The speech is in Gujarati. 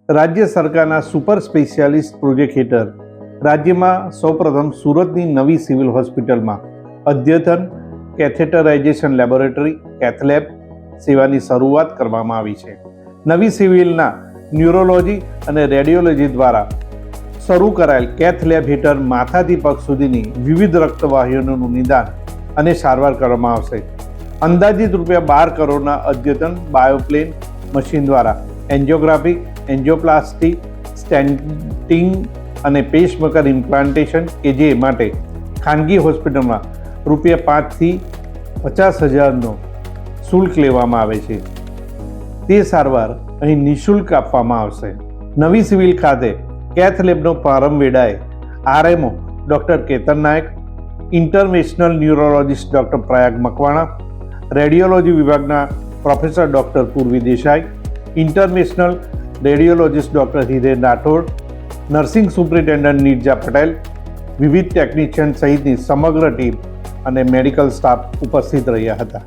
રાજ્ય સરકારના સુપર સ્પેશિયાલિસ્ટ પ્રોજેક્ટ હેઠળ રાજ્યમાં સૌપ્રથમ સુરતની નવી સિવિલ હોસ્પિટલમાં અદ્યતન કેથેટરાઇઝેશન લેબોરેટરી કેથલેબ સેવાની શરૂઆત કરવામાં આવી છે. નવી સિવિલના ન્યુરોલોજી અને રેડિયોલોજી દ્વારા શરૂ કરાયેલ કેથલેબ હેઠળ માથાથી પગ સુધીની વિવિધ રક્તવાહિનીઓનું નિદાન અને સારવાર કરવામાં આવશે. અંદાજિત ₹12 કરોડના અદ્યતન બાયોપ્લેન મશીન દ્વારા એન્જિયોગ્રાફી, એન્જિયોપ્લાસ્ટી, સ્ટેન્ટિંગ અને પેસમેકર ઇમ્પ્લાન્ટેશન કે જે માટે ખાનગી હોસ્પિટલમાં ₹5 થી 50,000નો શુલ્ક લેવામાં આવે છે. તે સારવાર અહીં નિઃશુલ્ક આપવામાં આવશે. નવી સિવિલ ખાતે કેથ લેબનો પ્રારંભ વેળાએ RMO doctor Ketan Nayak, interventional neurologist doctor Prayag Makwana, radiology વિભાગના professor doctor Purvi Desai, interventional radiologist doctor Hiren Rathod, nursing superintendent Neerja Patel, વિવિધ ટેકનિશિયન સહિતની સમગ્ર ટીમ અને મેડિકલ સ્ટાફ ઉપસ્થિત રહ્યા હતા.